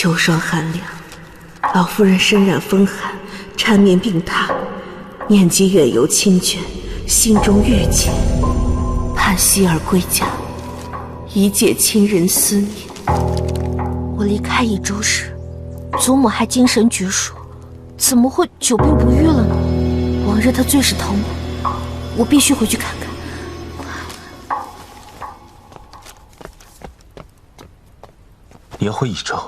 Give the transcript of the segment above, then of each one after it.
秋霜寒凉，老夫人身染风寒，缠绵病榻，念及远游亲眷，心中郁结，盼希儿归家，以解亲人思念。我离开益州时，祖母还精神矍铄，怎么会久病不愈了呢？往日她最是疼我必须回去看看。你要回益州？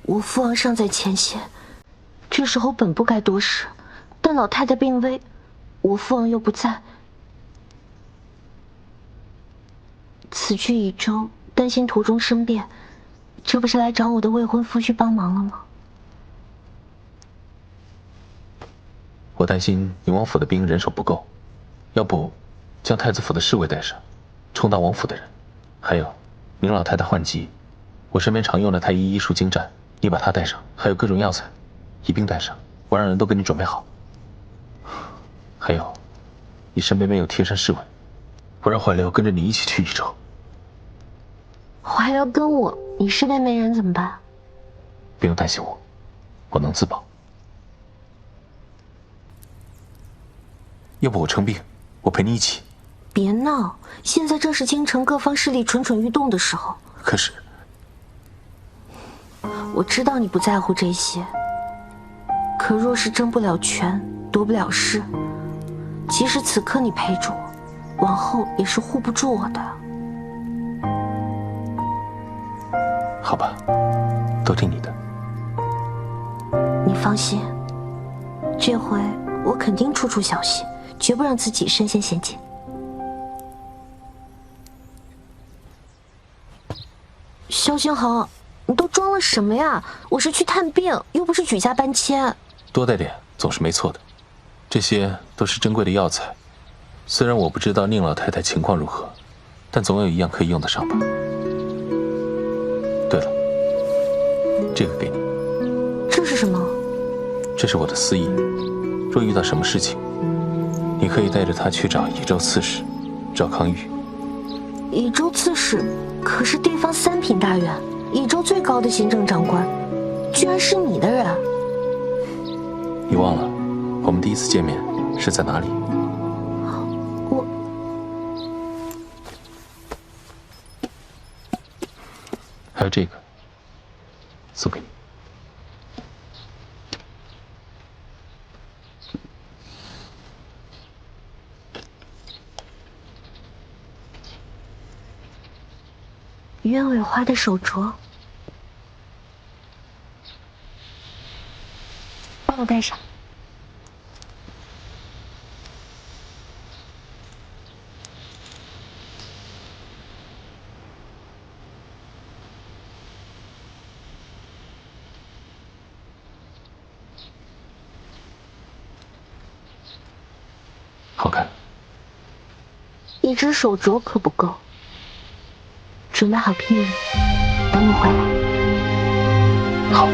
我父王尚在前线，这时候本不该多事，但老太太病危，我父王又不在，此去益州，担心途中生变，这不是来找我的未婚夫婿帮忙了吗？我担心宁王府的兵人手不够，要不将太子府的侍卫带上，充当王府的人。还有，宁老太太患疾，我身边常用的太医医术精湛，你把它带上，还有各种药材，一并带上，我让人都给你准备好。还有，你身边没有贴身侍卫，我让怀辽跟着你一起去益州。怀辽跟我，你身边没人怎么办？不用担心我，我能自保。要不我称病，我陪你一起。别闹，现在正是京城各方势力蠢蠢欲动的时候。可是，我知道你不在乎这些，可若是争不了权，夺不了势，即使此刻你陪着我，往后也是护不住我的。好吧，都听你的。你放心，这回我肯定处处小心，绝不让自己身陷险境。萧星恒，你都装了什么呀？我是去探病，又不是举家搬迁。多带点总是没错的，这些都是珍贵的药材。虽然我不知道宁老太太情况如何，但总有一样可以用得上吧。对了，这个给你。这是什么？这是我的私意，若遇到什么事情，你可以带着它去找益州刺史赵康玉。益州刺史可是地方3品大员，益州最高的行政长官，居然是你的人。你忘了我们第一次见面是在哪里？我还有这个，送给你。鸢尾花的手镯，帮我戴上。好看。一只手镯可不够，准备好聘礼，等我回来。好。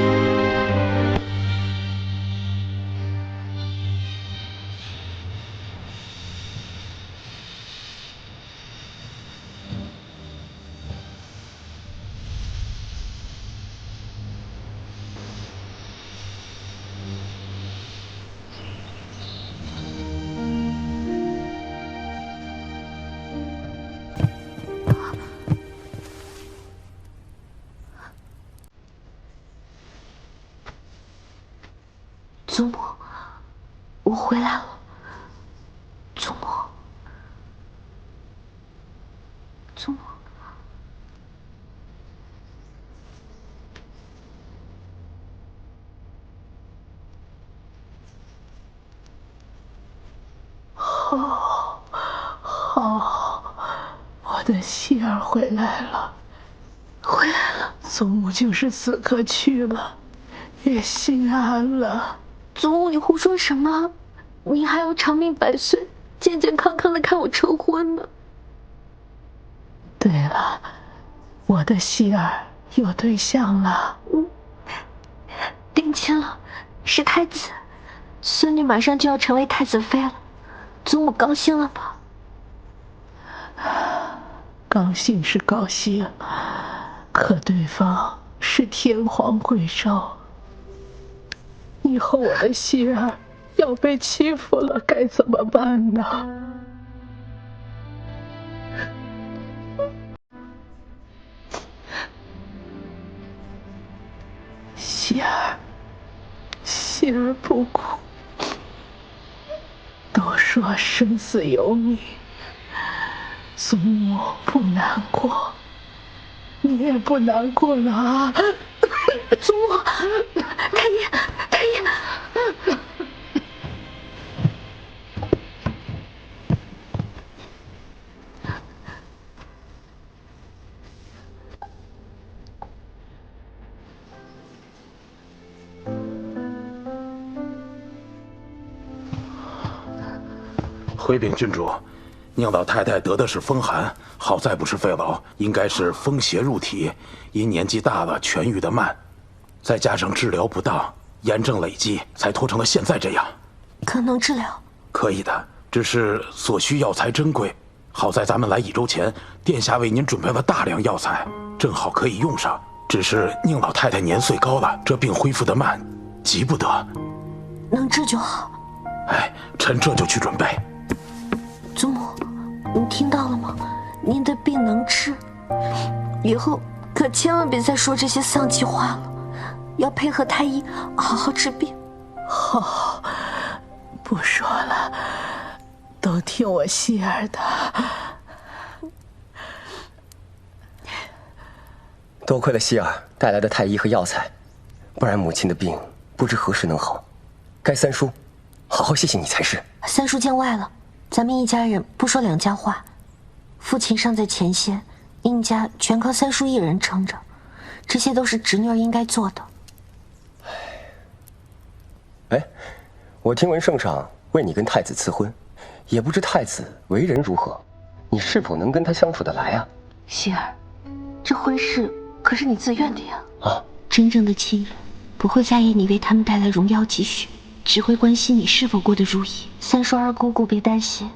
祖母，我回来了。祖母，祖母，好，我的希儿回来了，回来了。祖母就是此刻去了，也心安了。祖母，你胡说什么？你还要长命百岁，健健康康的看我成婚呢。对了，我的希儿有对象了。定亲了，是太子，孙女马上就要成为太子妃了，祖母高兴了吧？高兴是高兴，可对方是天皇贵胄。以后我的希儿要被欺负了，该怎么办呢？希儿，希儿不哭。都说生死有你，祖母不难过，你也不难过了啊！祖母，太医，太医。回禀郡主，宁老太太得的是风寒，好在不是肺痨，应该是风邪入体，因年纪大了痊愈的慢，再加上治疗不当，炎症累积，才拖成了现在这样。可能治疗？可以的，只是所需药材珍贵，好在咱们来益州前，殿下为您准备了大量药材，正好可以用上。只是宁老太太年岁高了，这病恢复得慢，急不得。能治就好。哎，臣这就去准备。祖母，你听到了吗？您的病能治，以后可千万别再说这些丧气话了，要配合太医好好治病。好，不说了，都听我希儿的。多亏了希儿带来的太医和药材，不然母亲的病不知何时能好。该三叔好好谢谢你才是。三叔见外了。咱们一家人不说两家话，父亲尚在前线，宁家全靠三叔一人撑着，这些都是侄女儿应该做的。哎，我听闻圣上为你跟太子赐婚，也不知太子为人如何，你是否能跟他相处得来啊？希儿，这婚事可是你自愿的呀。啊，真正的亲人不会在意你为他们带来荣耀积蓄，只会关心你是否过得如意。三叔二姑姑别担心，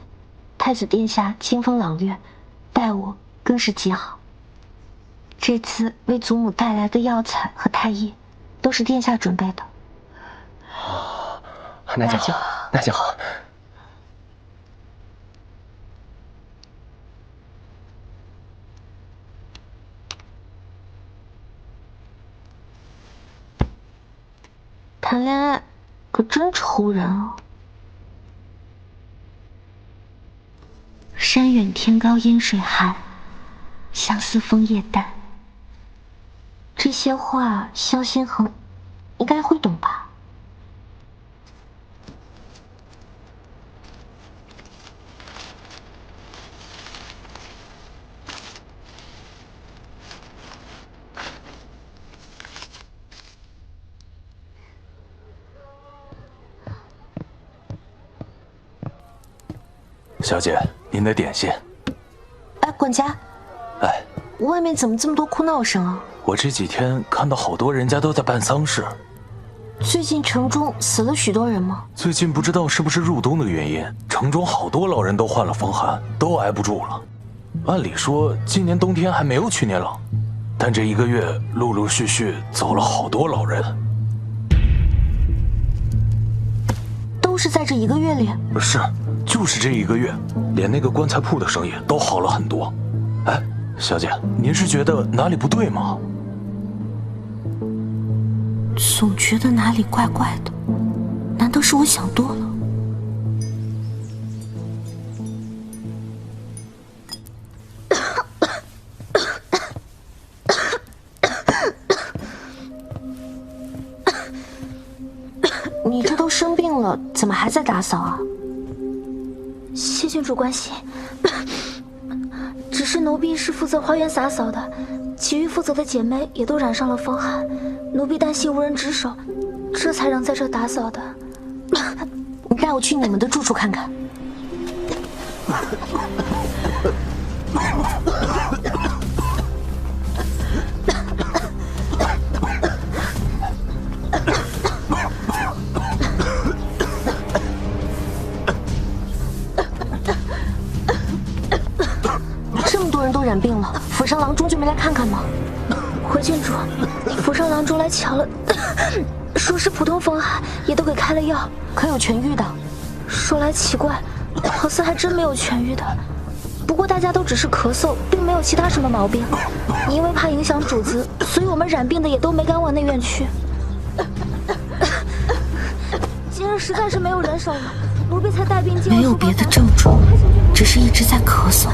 太子殿下清风朗略，待我更是极好。这次为祖母带来的药材和太医，都是殿下准备的。那就好，那就好。谈恋爱可真愁人啊！山远天高烟水寒，相思枫叶淡。这些话萧心恒应该会懂吧？小姐，您的点心。哎，管家。哎，外面怎么这么多哭闹声啊？我这几天看到好多人家都在办丧事。最近城中死了许多人吗？最近不知道是不是入冬的原因，城中好多老人都患了风寒，都挨不住了。按理说今年冬天还没有去年冷，但这1个月陆陆续续走了好多老人。都是在这1个月里？是，就是这1个月，连那个棺材铺的生意都好了很多。哎，小姐，您是觉得哪里不对吗？总觉得哪里怪怪的，难道是我想多了？你这都生病了，怎么还在打扫啊？谢郡主关心，只是奴婢是负责花园洒扫的，其余负责的姐妹也都染上了风寒，奴婢担心无人值守，这才让在这打扫的。你带我去你们的住处看看。这么多人都染病了，府上郎中就没来看看吗？回郡主，府上郎中来瞧了，说是普通风寒，也都给开了药，可有痊愈的？说来奇怪，好似还真没有痊愈的。不过大家都只是咳嗽，并没有其他什么毛病。因为怕影响主子，所以我们染病的也都没敢往内院去。今日实在是没有人手了，奴婢才带兵进。没有别的症状，只是一直在咳嗽。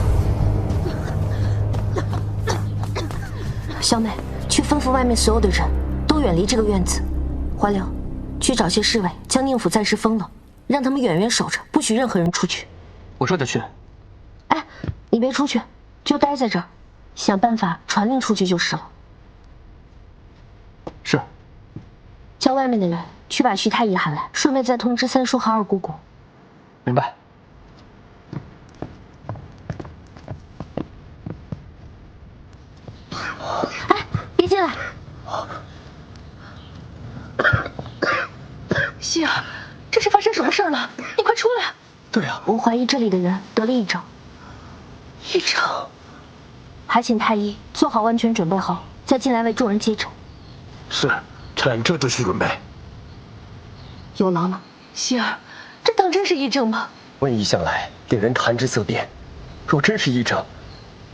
小美，去吩咐外面所有的人都远离这个院子。华流，去找些侍卫，将宁府暂时封了，让他们远远守着，不许任何人出去。我这就去。哎，你别出去，就待在这儿，想办法传令出去就是了。是。叫外面的人去把徐太医喊来，顺便再通知三叔和二姑姑。明白。哎，别进来！希儿，这是发生什么事了？你快出来！对啊，我怀疑这里的人得了疫症。疫症？还请太医做好万全准备后，再进来为众人接诊。是，臣这就去准备。有劳了。希儿，这当真是疫症吗？瘟疫向来令人谈之色变，若真是疫症，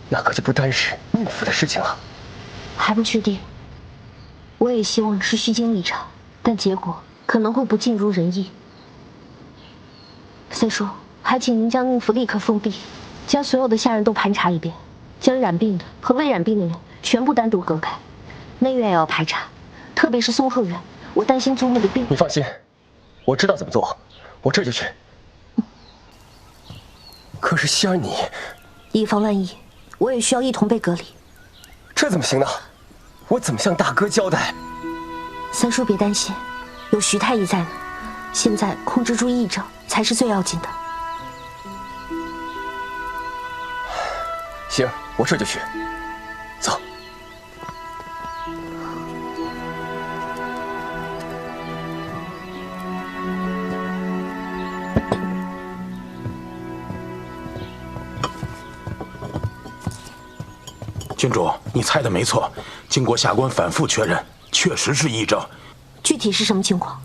那可就不单是宁府的事情了。还不确定，我也希望是虚惊一场，但结果可能会不尽如人意。三叔，还请您将宁府立刻封闭，将所有的下人都盘查一遍，将染病的和未染病的人全部单独隔开。内院也要排查，特别是松鹤院，我担心祖母的病。你放心，我知道怎么做，我这就去。可是希儿你，以防万一，我也需要一同被隔离。这怎么行呢？我怎么向大哥交代？三叔别担心，有徐太医在呢。现在控制住疫症才是最要紧的。行，我这就去。走。郡主，你猜的没错，经过下官反复确认，确实是疫症。具体是什么情况？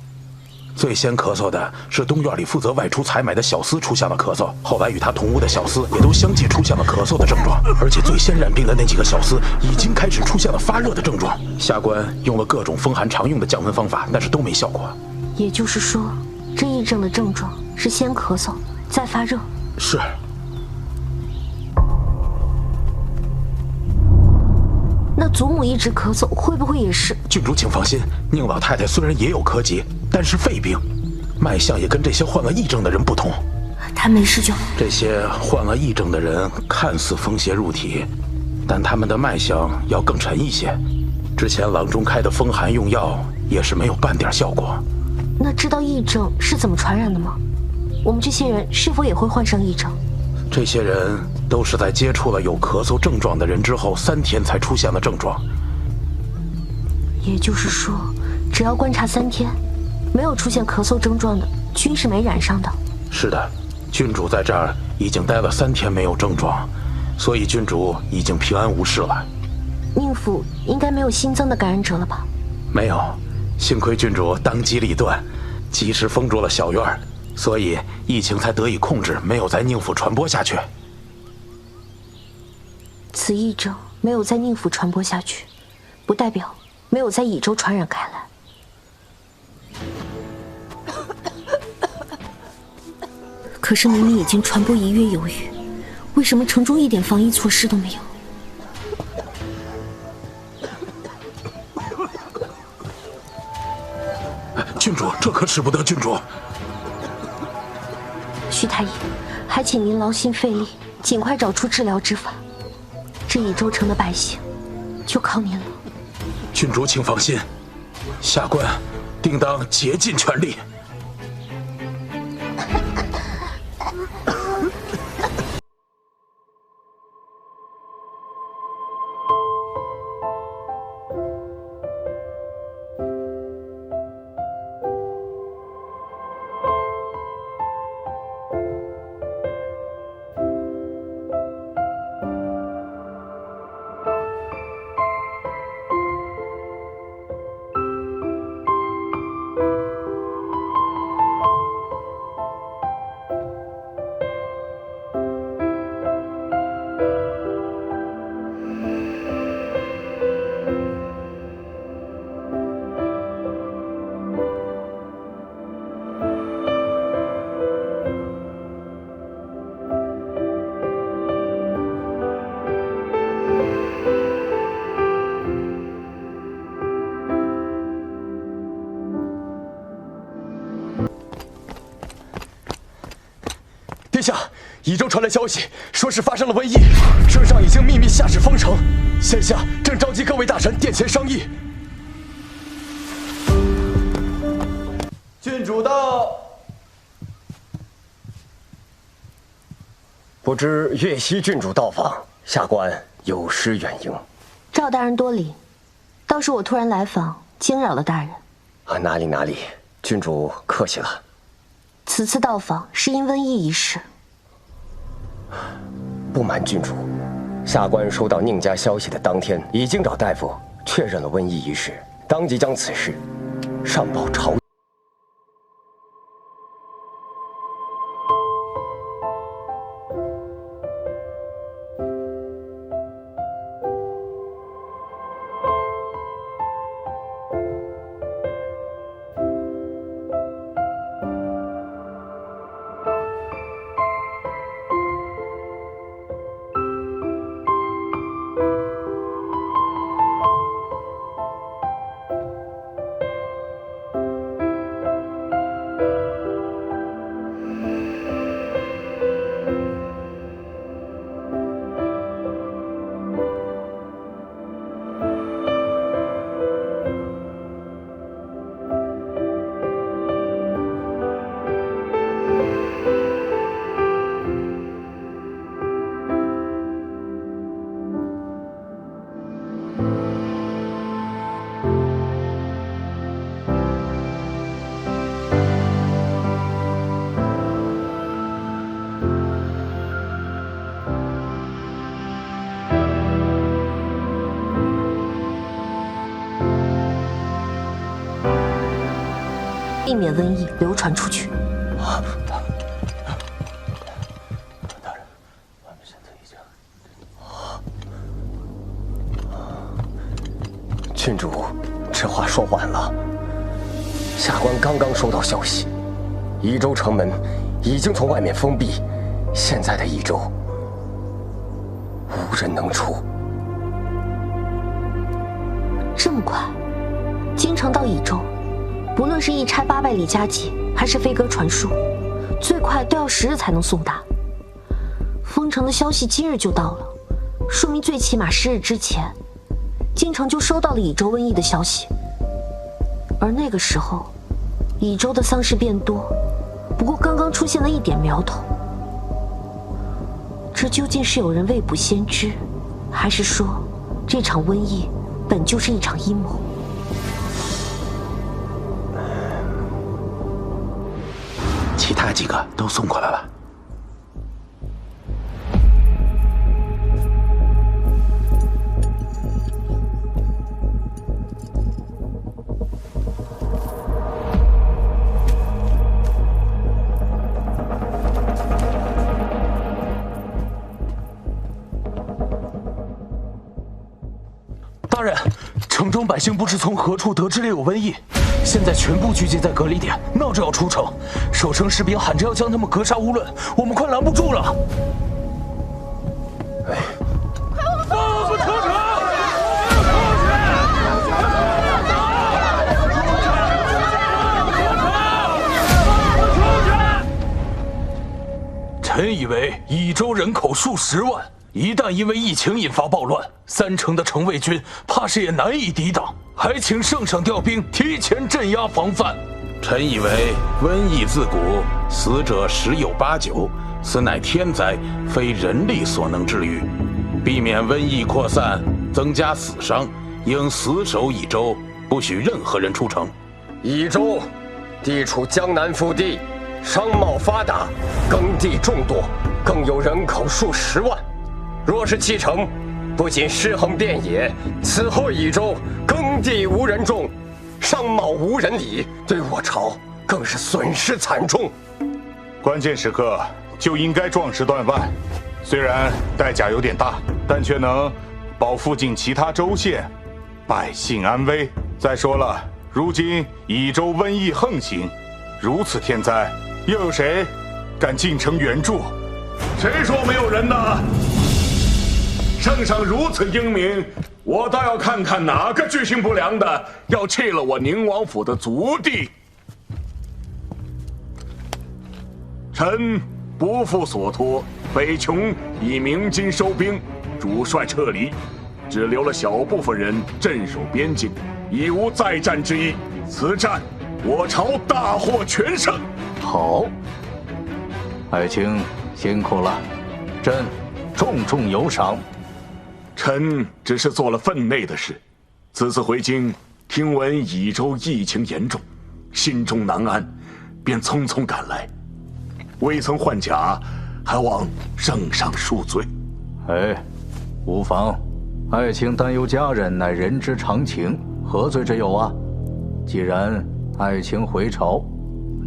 最先咳嗽的是东院里负责外出采买的小厮出现了咳嗽，后来与他同屋的小厮也都相继出现了咳嗽的症状，而且最先染病的那几个小厮已经开始出现了发热的症状。下官用了各种风寒常用的降温方法，但是都没效果。也就是说，这疫症的症状是先咳嗽，再发热。是。那祖母一直咳嗽，会不会也是？郡主请放心，宁老太太虽然也有咳疾，但是肺病，脉象也跟这些患了疫症的人不同。她没事就好。这些患了疫症的人看似风邪入体，但他们的脉象要更沉一些。之前郎中开的风寒用药也是没有半点效果。那知道疫症是怎么传染的吗？我们这些人是否也会患上疫症？这些人都是在接触了有咳嗽症状的人之后3天才出现了症状。也就是说，只要观察3天，没有出现咳嗽症状的，均是没染上的。是的，郡主在这儿已经待了3天没有症状，所以郡主已经平安无事了。宁府应该没有新增的感染者了吧？没有，幸亏郡主当机立断，及时封住了小院儿，所以疫情才得以控制，没有在宁府传播下去。此疫症没有在宁府传播下去，不代表没有在乙州传染开来。可是明明已经传播1月有余，为什么城中一点防疫措施都没有？郡主，这可使不得，郡主。徐太医，还请您劳心费力，尽快找出治疗之法。这乙州城的百姓，就靠您了。郡主请放心，下官定当竭尽全力。殿下，益州传来消息，说是发生了瘟疫，圣上已经秘密下旨封城，现下正召集各位大臣殿前商议。郡主到。不知岳西郡主到访，下官有失远迎。赵大人多礼，倒是我突然来访，惊扰了大人。啊，哪里，郡主客气了。此次到访是因瘟疫一事。不瞒郡主，下官收到宁家消息的当天，已经找大夫确认了瘟疫一事，当即将此事上报朝。避免瘟疫流传出去。大人，外面现在已经……郡主，这话说晚了。下官刚刚收到消息，益州城门已经从外面封闭，现在的益州无人能出。这么快，京城到益州？不论是一差800里加急，还是飞鸽传书，最快都要10日才能送达。封城的消息今日就到了，说明最起码10日之前，京城就收到了益州瘟疫的消息。而那个时候，益州的丧事变多，不过刚刚出现了一点苗头。这究竟是有人未卜先知，还是说这场瘟疫本就是一场阴谋？其他几个都送过来了。大人，城中百姓不知从何处得知了有瘟疫，现在全部聚集在隔离点，闹着要出城。守城士兵喊着要将他们格杀勿论，我们快拦不住了。哎，快我们出城！臣以为益州人口数10万。一旦因为疫情引发暴乱，3成的城卫军怕是也难以抵挡，还请圣上调兵提前镇压防范。臣以为瘟疫自古死者10有89，此乃天灾，非人力所能治愈。避免瘟疫扩散，增加死伤，应死守益州，不许任何人出城。益州地处江南腹地，商贸发达，耕地众多，更有人口数10万。若是弃城，不仅尸横遍野，此后益州耕地无人种，商贸无人理，对我朝更是损失惨重。关键时刻就应该壮士断腕，虽然代价有点大，但却能保附近其他州县百姓安危。再说了，如今益州瘟疫横行，如此天灾，又有谁敢进城援助？谁说没有人呢？圣上如此英明，我倒要看看哪个居心不良的要弃了我宁王府的族地。臣不负所托，北琼已鸣金收兵，主帅撤离，只留了小部分人镇守边境，已无再战之意。此战，我朝大获全胜。好，爱卿辛苦了，朕重重有赏。臣只是做了分内的事，此次回京，听闻益州疫情严重，心中难安，便匆匆赶来。未曾换甲，还望圣上恕罪。哎，无妨，爱卿担忧家人乃人之常情，何罪之有啊？既然爱卿回朝，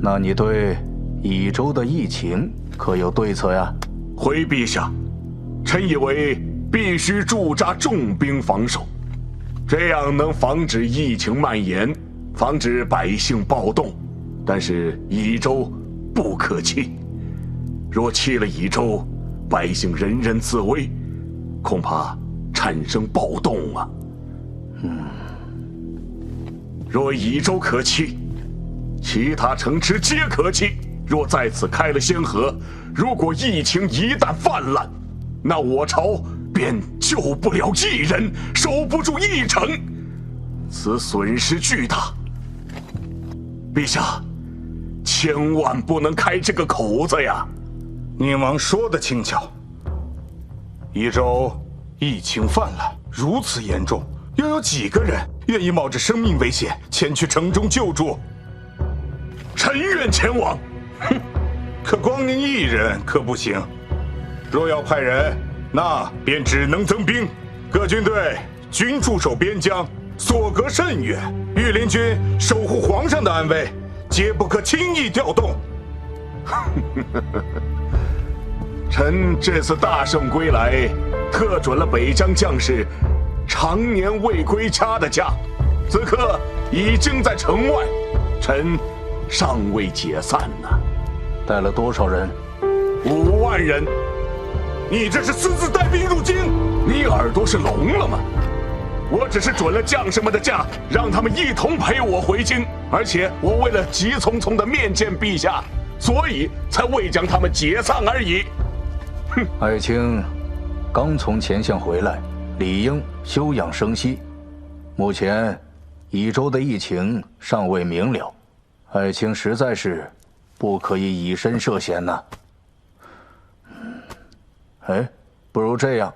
那你对益州的疫情可有对策呀？回陛下，臣以为必须驻扎重兵防守，这样能防止疫情蔓延，防止百姓暴动。但是益州不可弃，若弃了益州，百姓人人自危，恐怕产生暴动啊。若益州可弃，其他城池皆可弃。若在此开了先河，如果疫情一旦泛滥，那我朝便救不了一人，守不住一城，此损失巨大。陛下，千万不能开这个口子呀！宁王说的轻巧。益州疫情泛滥，如此严重，又有几个人愿意冒着生命危险前去城中救助？臣愿前往。哼，可光您一人可不行。若要派人，那便只能增兵。各军队均驻守边疆，所隔甚远，御林军守护皇上的安危，皆不可轻易调动。臣这次大胜归来，特准了北疆将士常年未归家的假，此刻已经在城外，臣尚未解散呢。带了多少人？5万人。你这是私自带兵入京？你耳朵是聋了吗？我只是准了将士们的假，让他们一同陪我回京，而且我为了急匆匆的面见陛下，所以才未将他们解散而已。哼！爱卿刚从前线回来，理应休养生息。目前益州的疫情尚未明了，爱卿实在是不可以以身涉险呐。哎，不如这样，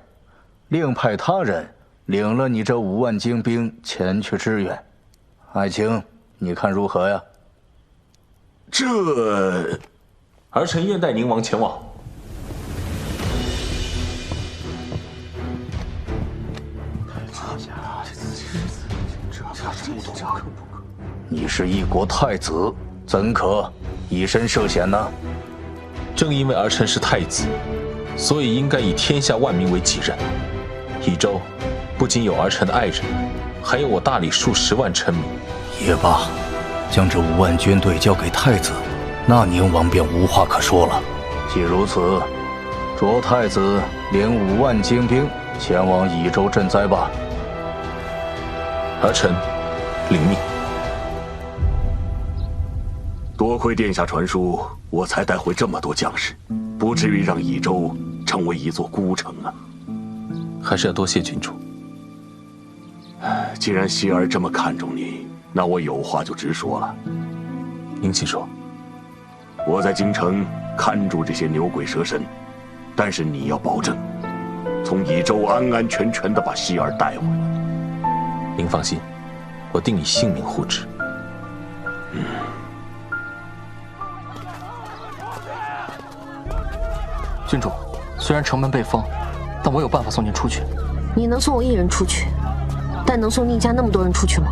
另派他人领了你这5万精兵前去支援。爱卿，你看如何呀？这，儿臣愿带宁王前往。你是一国太子，怎可以身涉险呢？正因为儿臣是太子，所以应该以天下万民为己任。益州不仅有儿臣的爱人，还有我大理数10万臣民。也罢，将这5万军队交给太子，那宁王便无话可说了。既如此，着太子领5万精兵前往益州赈灾吧。儿臣领命。多亏殿下传书，我才带回这么多将士，不至于让益州成为一座孤城啊。还是要多谢君主。既然希儿这么看重你，那我有话就直说了。您请说。我在京城看住这些牛鬼蛇神，但是你要保证，从益州安安全全地把希儿带回来。您放心，我定以性命护之。郡主，虽然城门被封，但我有办法送您出去。你能送我1人出去，但能送宁家那么多人出去吗？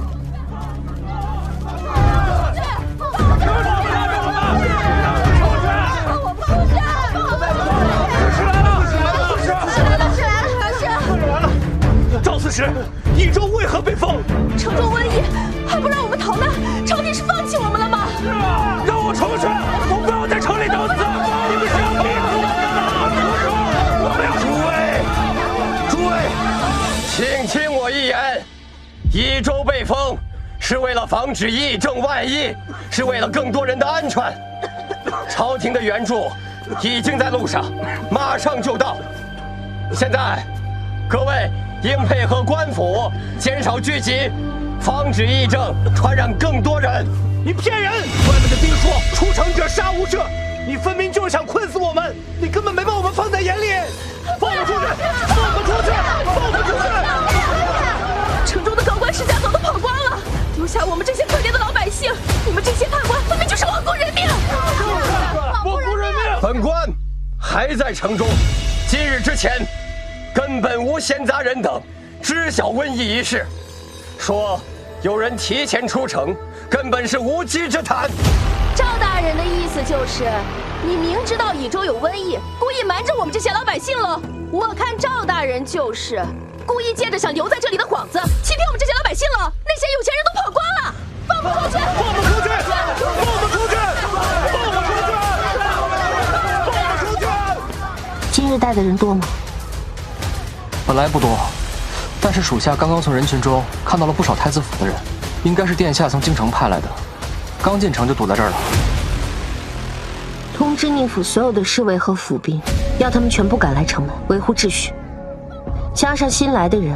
赵刺史，益州为何被封？城中瘟疫，还不让我们逃难，朝廷是放弃我们了吗？是啊，让我出去，我不要在城里等死！你们是要逼死我们吗？我们要诸位，请听我一言，益州被封是为了防止疫症万一，是为了更多人的安全。朝廷的援助已经在路上，马上就到。现在，各位应配合官府，减少聚集，防止疫症传染更多人。你骗人！外面的兵说出城者杀无赦，你分明就是想困死我们，你根本没把我们放在眼里。放我出去！放我出去！放我出去！城中的高官世家早都跑光了，留下我们这些可怜的老百姓。你们这些判官分明就是罔顾人命！罔顾人命！本官还在城中，今日之前，根本无闲杂人等知晓瘟疫一事，说有人提前出城，根本是无稽之谈。赵大人的意思就是，你明知道益州有瘟疫，故意瞒着我们这些老百姓喽。我看赵大人就是故意借着想留在这里的幌子，欺骗我们这些老百姓了。那些有钱人都跑光了，放不出去！放不出去！放不出去！放不出去！放不出去！今日带的人多吗？本来不多，但是属下刚刚从人群中看到了不少太子府的人，应该是殿下从京城派来的，刚进城就堵在这儿了。通知宁府所有的侍卫和府兵，要他们全部赶来城门，维护秩序。加上新来的人，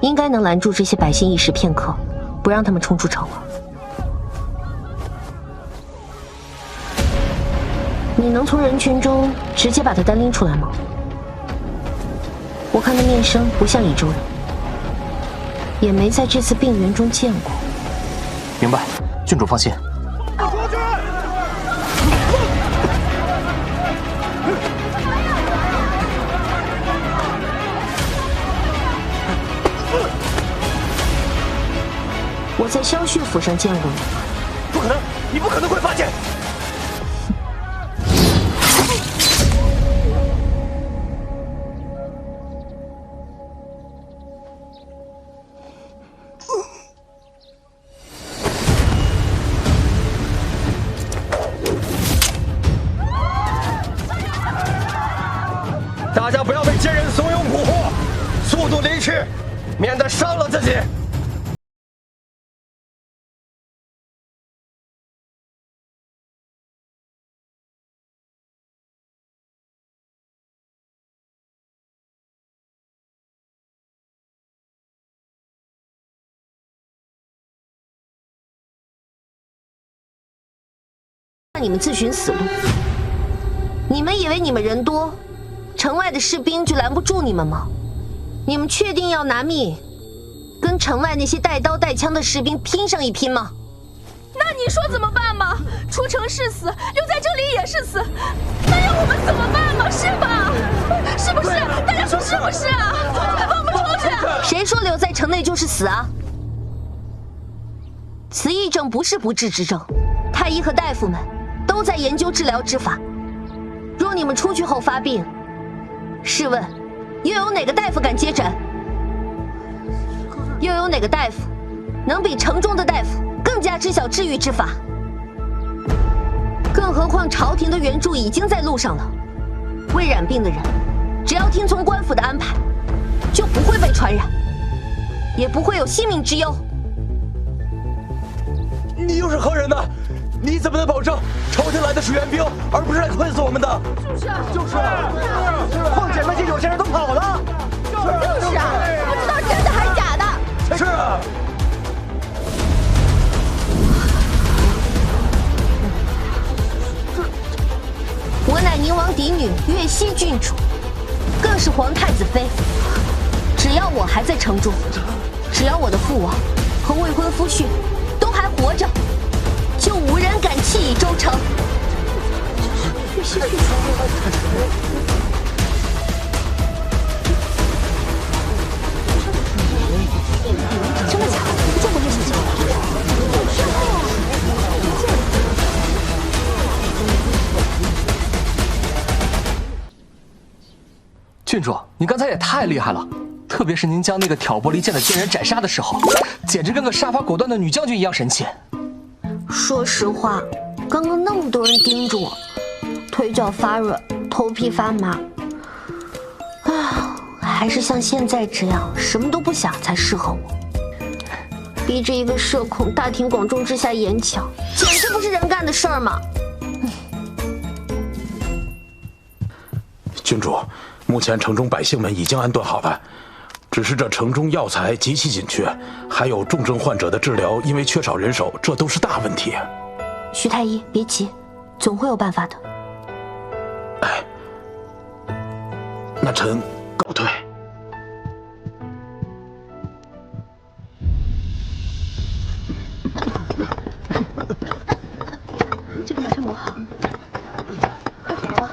应该能拦住这些百姓一时片刻，不让他们冲出城了。你能从人群中直接把他单拎出来吗？我看他面生不像益州人，也没在这次病源中见过。明白，郡主放心。我在萧旭府上见过你。不可能，你不可能会发现。大家不要被奸人怂恿蛊惑，速度离去，免得伤了自己。让你们自寻死路。你们以为你们人多，城外的士兵就拦不住你们吗？你们确定要拿命跟城外那些带刀带枪的士兵拼上一拼吗？那你说怎么办嘛？出城是死，留在这里也是死，那让我们怎么办嘛？是吧？是不是？大家说是不是啊？放不出去！谁说留在城内就是死啊？此疫症不是不治之症，太医和大夫们都在研究治疗之法。若你们出去后发病，试问，又有哪个大夫敢接诊？又有哪个大夫能比城中的大夫更加知晓治愈之法？更何况朝廷的援助已经在路上了，未染病的人，只要听从官府的安排，就不会被传染，也不会有性命之忧。你又是何人呢？你怎么能保证朝廷来的是援兵，而不是来困死我们的？就是。况且那些有钱人都跑了。就是啊，不知道真的还是假的。是。我乃宁王嫡女岳西郡主，更是皇太子妃。只要我还在城中，只要我的父王和未婚夫婿都还活着，就无人敢弃益州城。真的假的？你见过岳小姐？郡主，你刚才也太厉害了，特别是您将那个挑拨离间的奸人斩杀的时候，简直跟个杀伐果断的女将军一样神气。说实话，刚刚那么多人盯着我，腿脚发软，头皮发麻，还是像现在这样什么都不想才适合我。逼着一个社恐大庭广众之下演讲，简直不是人干的事儿嘛！郡主，目前城中百姓们已经安顿好了，只是这城中药材极其紧缺，还有重症患者的治疗因为缺少人手，这都是大问题。徐太医，别急，总会有办法的。哎，那臣告退。这个马上磨好。快好了。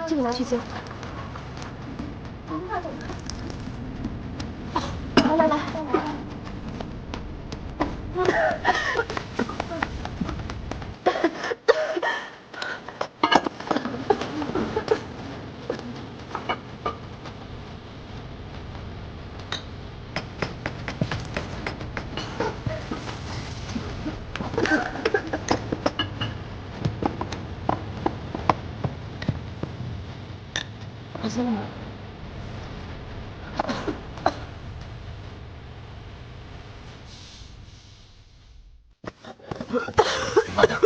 这个拿去煎。来。我先来。慢点。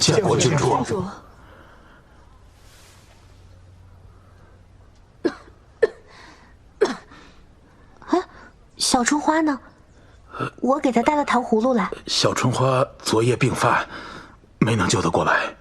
见过郡主。小春花呢？我给她带了糖葫芦来。小春花昨夜病发，没能救得过来。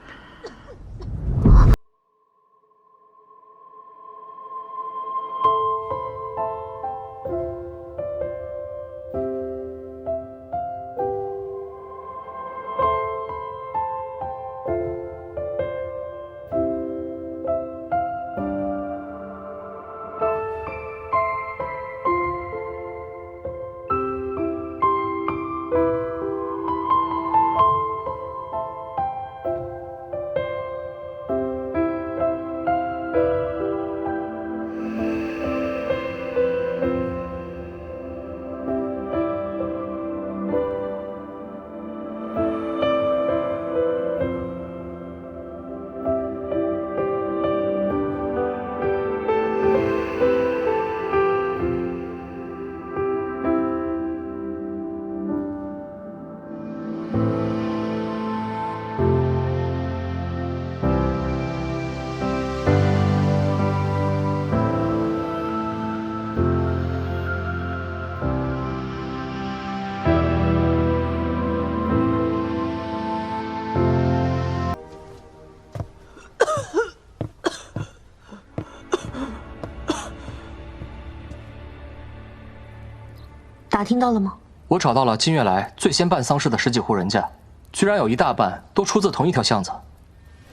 打听到了吗？我找到了金月来最先办丧事的10几户人家，居然有一大半都出自同一条巷子。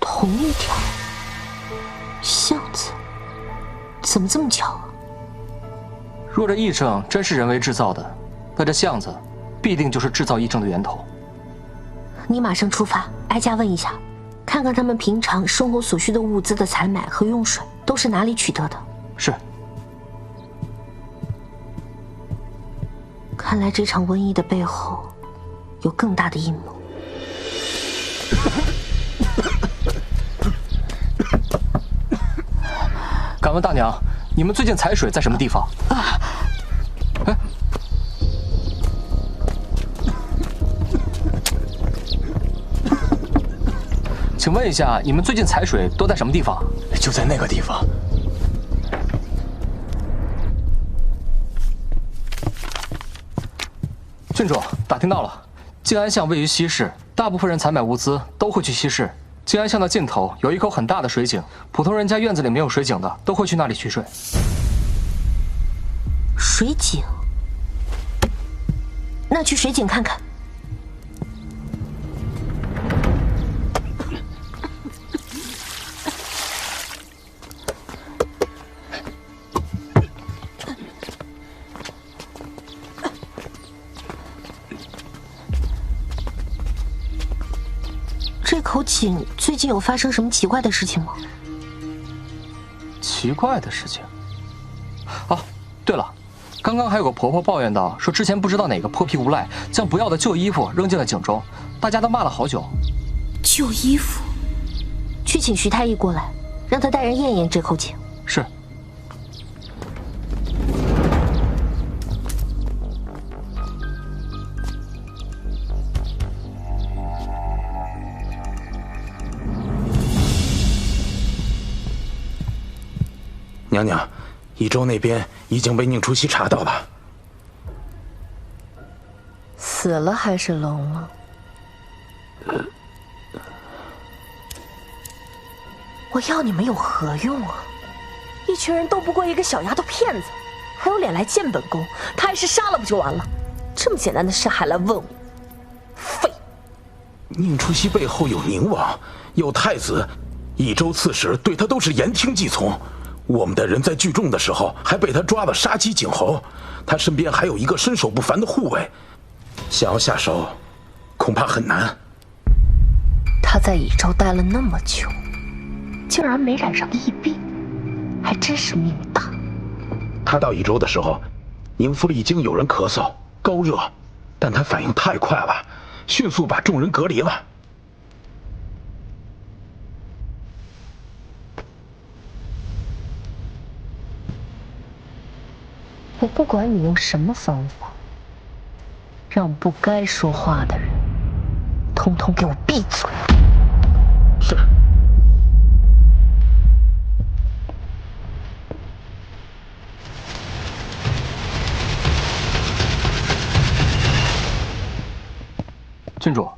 同一条巷子？怎么这么巧啊？若这疫症真是人为制造的，那这巷子必定就是制造疫症的源头。你马上出发，挨家问一下，看看他们平常生活所需的物资的采买和用水都是哪里取得的。是。看来这场瘟疫的背后有更大的阴谋。敢问大娘，你们最近采水在什么地方？哎，请问一下，你们最近采水都在什么地方？就在那个地方。郡主，打听到了，静安巷位于西市，大部分人采买物资都会去西市，静安巷的尽头有一口很大的水井，普通人家院子里没有水井的，都会去那里取水。水井？那去水井看看。这口井最近有发生什么奇怪的事情吗？奇怪的事情？哦，对了，刚刚还有个婆婆抱怨到，说之前不知道哪个泼皮无赖将不要的旧衣服扔进了井中，大家都骂了好久。旧衣服？去请徐太医过来，让他带人验验这口井。是。娘娘，益州那边已经被宁初熙查到了。死了还是聋了？我要你们有何用啊？一群人斗不过一个小丫头片子，还有脸来见本宫？他还是杀了不就完了？这么简单的事还来问我？废！宁初熙背后有宁王，有太子，益州刺史对他都是言听计从。我们的人在聚众的时候还被他抓了杀鸡儆猴，他身边还有一个身手不凡的护卫，想要下手恐怕很难。他在益州待了那么久，竟然没染上疫病，还真是命大。他到益州的时候，宁府里已经有人咳嗽、高热，但他反应太快了，迅速把众人隔离了。我不管你用什么方法，让不该说话的人统统给我闭嘴！是。郡主，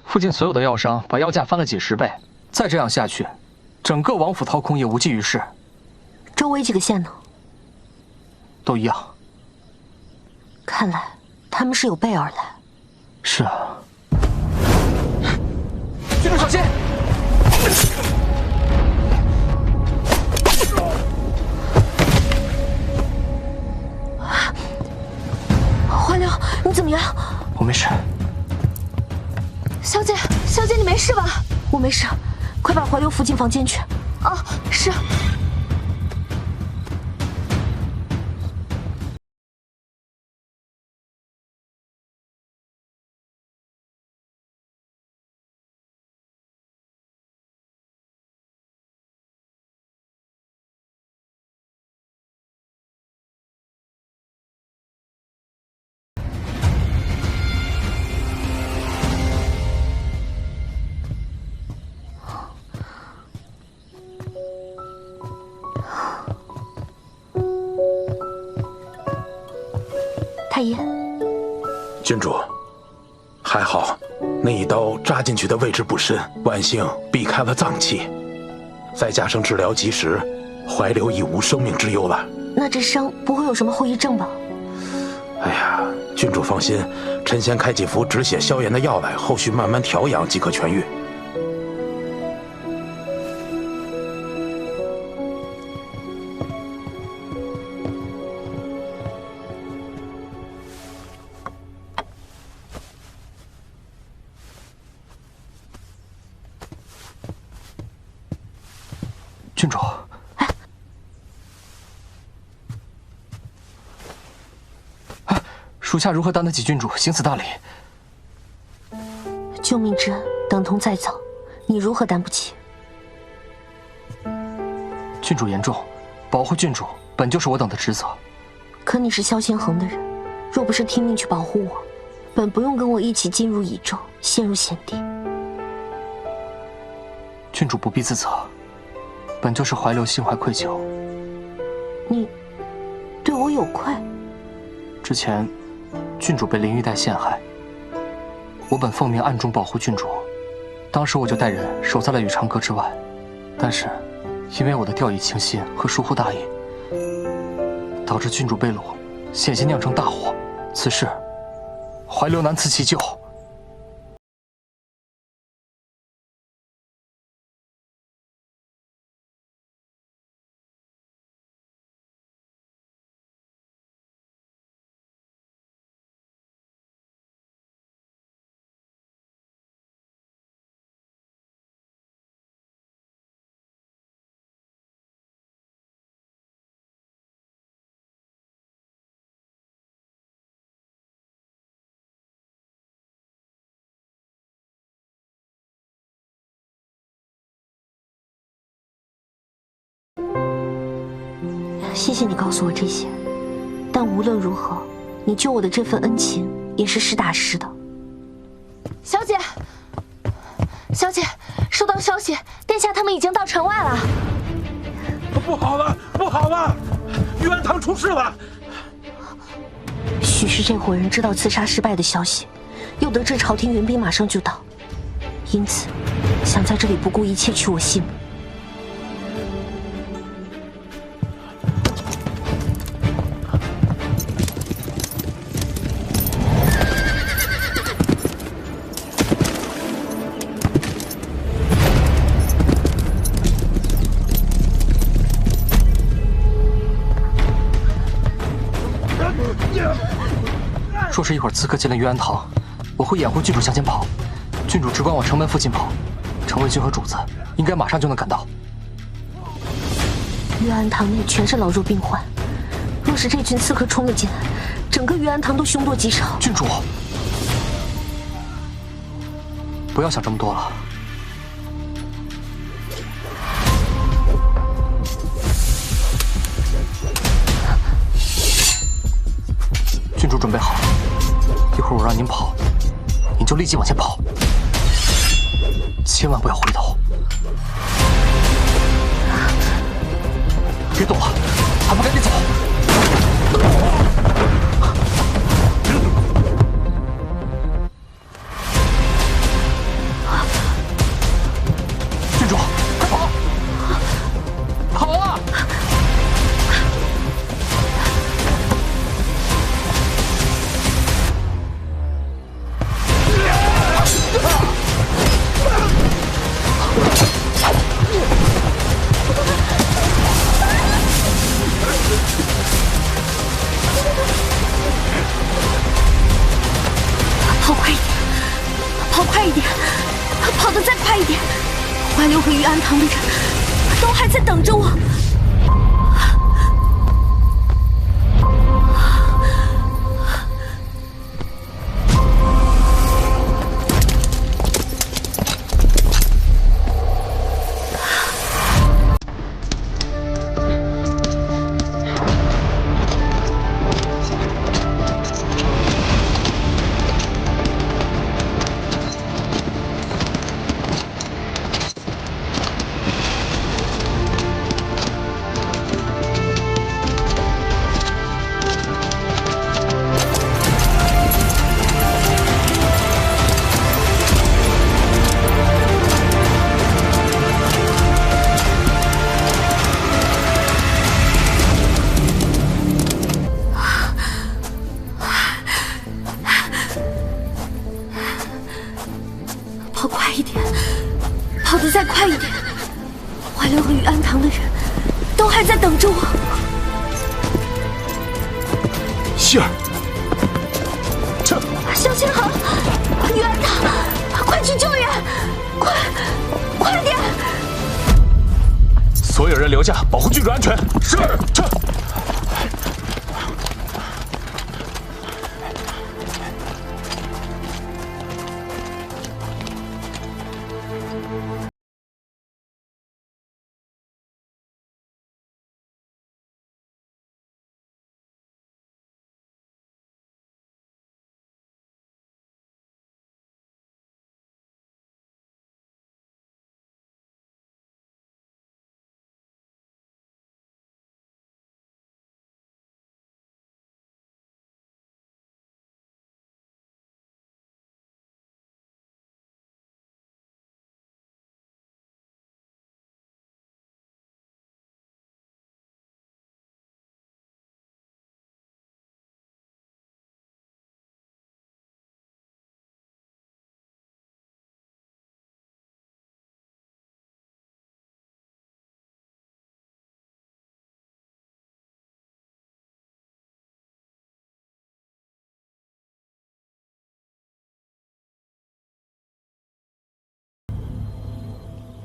附近所有的药商把药价翻了几10倍，再这样下去，整个王府掏空也无济于事。周围几个县呢？都一样。看来他们是有备而来。是啊。郡主小心！怀流，你怎么样？我没事。小姐，小姐，你没事吧？我没事，快把怀流扶进房间去。啊，是。太医，郡主，还好，那一刀扎进去的位置不深，万幸避开了脏器，再加上治疗及时，怀流已无生命之忧了。那这伤不会有什么后遗症吧？哎呀，郡主放心，臣先开几副止血消炎的药来，后续慢慢调养即可痊愈。郡主，属下如何担得起郡主行此大礼？救命之恩等同在造，你如何担不起？郡主言重，保护郡主本就是我等的职责。可你是萧先恒的人，若不是听命去保护我，本不用跟我一起进入益州，陷入险地。郡主不必自责。本就是怀流心怀愧疚。你对我有愧？之前，郡主被林玉带陷害，我本奉命暗中保护郡主，当时我就带人守在了羽长阁之外，但是因为我的掉以轻心和疏忽大意，导致郡主被掳，险些酿成大祸。此事，怀留难辞其咎。谢谢你告诉我这些，但无论如何，你救我的这份恩情也是实打实的。小姐，小姐，收到消息，殿下他们已经到城外了。不好了，不好了，玉安堂出事了！许是这伙人知道刺杀失败的消息，又得知朝廷援兵马上就到，因此想在这里不顾一切取我性命。若是一会儿刺客进了玉安堂，我会掩护郡主向前跑，郡主只管往城门附近跑，城卫军和主子应该马上就能赶到。玉安堂内全是老弱病患，若是这群刺客冲了进来，整个玉安堂都凶多吉少。郡主，不要想这么多了。郡主准备好，一会儿我让您跑，您就立即往前跑，千万不要回头。别动了，还不赶紧走！郡主，快跑！跑啊！跑快一点，跑快一点，跑得再快一点！怀留和玉安堂的人都还在等着我。跑快一点，跑得再快一点！怀留和玉安堂的人都还在等着我。希儿，小心好，玉安堂，快去救援！快点！所有人留下，保护郡主安全。是，撤。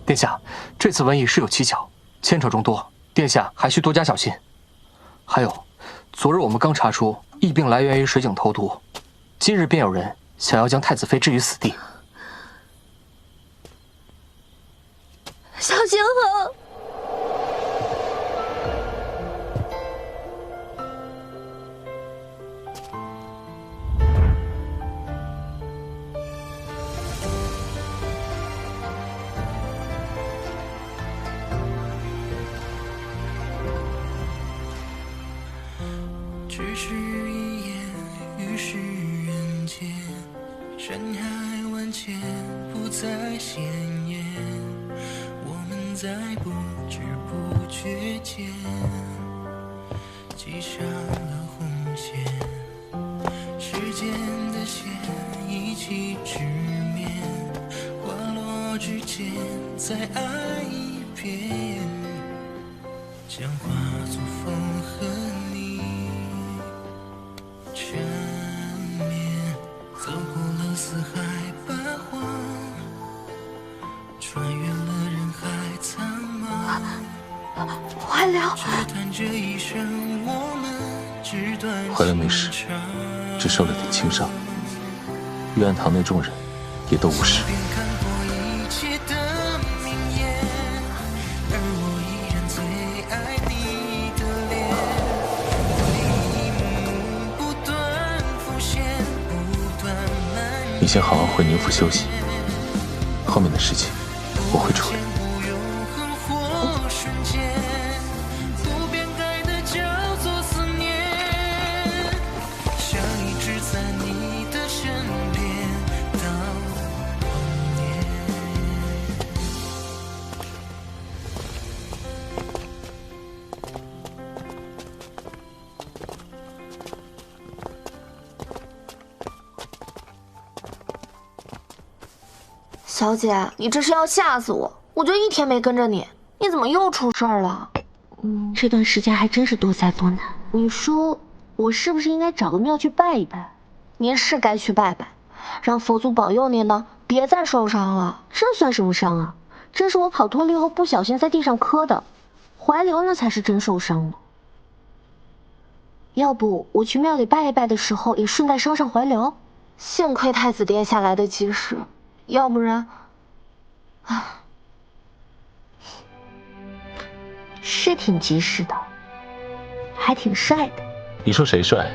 殿下，这次瘟疫是有蹊跷，牵扯众多，殿下还需多加小心。还有，昨日我们刚查出疫病来源于水井投毒，今日便有人想要将太子妃置于死地。小心河。只是一眼于世人间，山海万千不再鲜艳，我们在不知不觉间系上了红线，时间的线一起直面，花落之间再爱一遍，将化作风和你缠绵，走过了四海八荒，穿越了人海苍茫。怀辽，怀辽没事，只受了点轻伤。玉案堂内众人也都无事。你先好好回宁府休息，后面的事情我会处理。小姐，你这是要吓死我！我就一天没跟着你，你怎么又出事儿了？这段时间还真是多灾多难。你说我是不是应该找个庙去拜一拜？您是该去拜拜，让佛祖保佑您呢，别再受伤了。这算什么伤啊？这是我跑脱力后不小心在地上磕的，怀流那才是真受伤了。要不我去庙里拜一拜的时候，也顺带伤上怀流？幸亏太子殿下来得及时。要不然，是挺及时的，还挺帅的。你说谁帅？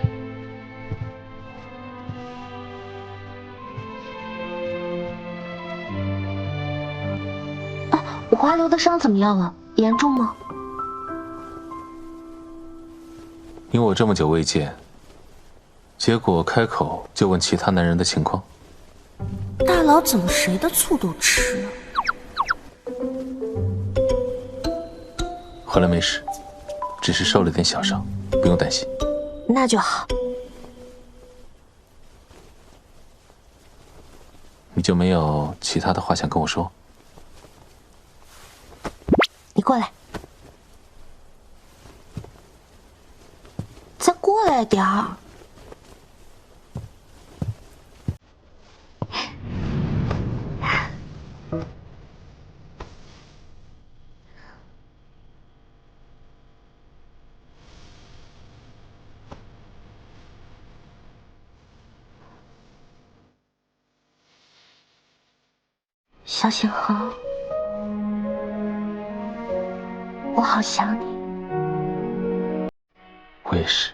我怀流的伤怎么样了？严重吗？你我这么久未见，结果开口就问其他男人的情况。大佬怎么谁的醋都吃啊？怀辽没事，只是受了点小伤，不用担心。那就好。你就没有其他的话想跟我说？你过来，再过来点儿。小星河，我好想你。我也是。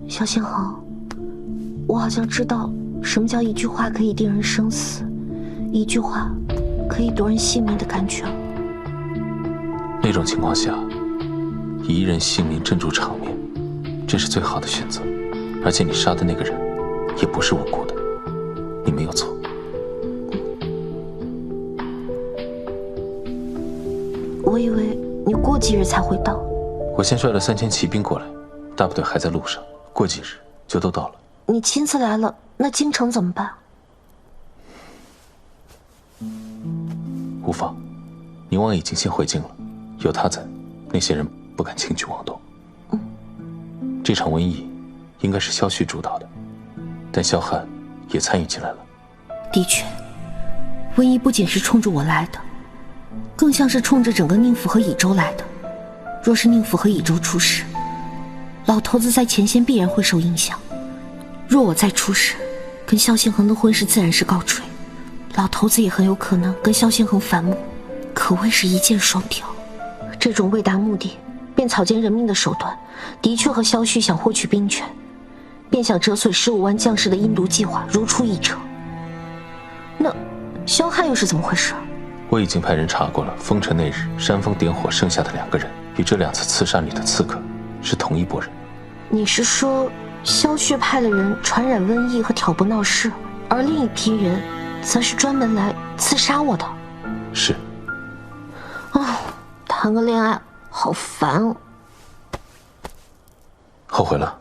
小星河，我好像知道什么叫一句话可以定人生死，一句话可以夺人性命的感觉。那种情况下，以一人性命镇住场面，这是最好的选择。而且你杀的那个人，也不是无辜的。你没有错。我以为你过几日才会到。我先率了3000骑兵过来，大部队还在路上，过几日就都到了。你亲自来了，那京城怎么办？无妨，宁王已经先回京了，有他在，那些人不敢轻举妄动。这场瘟疫应该是萧旭主导的，但萧汉也参与进来了。的确，瘟疫不仅是冲着我来的，更像是冲着整个宁府和乙州来的。若是宁府和乙州出事，老头子在前线必然会受影响。若我再出事，跟萧宪恒的婚事自然是告吹，老头子也很有可能跟萧宪恒反目，可谓是一箭双雕。这种为达目的便草菅人命的手段，的确和萧旭想获取兵权，便想折损15万将士的阴毒计划如出一辙。那萧汉又是怎么回事？我已经派人查过了，封城那日煽风点火剩下的2个人，与这2次刺杀里的刺客是同一拨人。你是说萧旭派了人传染瘟疫和挑拨闹事，而另一批人则是专门来刺杀我的？是。谈个恋爱好烦哦。后悔了？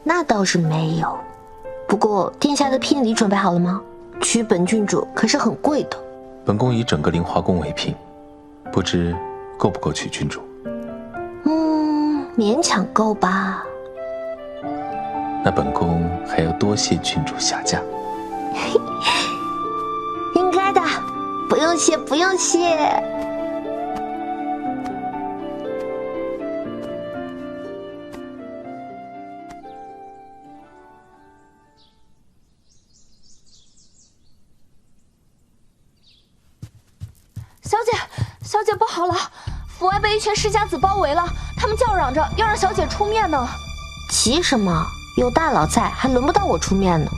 那倒是没有。不过殿下的聘礼准备好了吗？娶本郡主可是很贵的。本宫以整个灵华宫为聘，不知够不够娶郡主？勉强够吧。那本宫还要多谢郡主下嫁。应该的，不用谢，不用谢。小姐不好了，府外被一群世家子包围了，他们叫嚷着要让小姐出面呢。急什么？有大佬在，还轮不到我出面呢。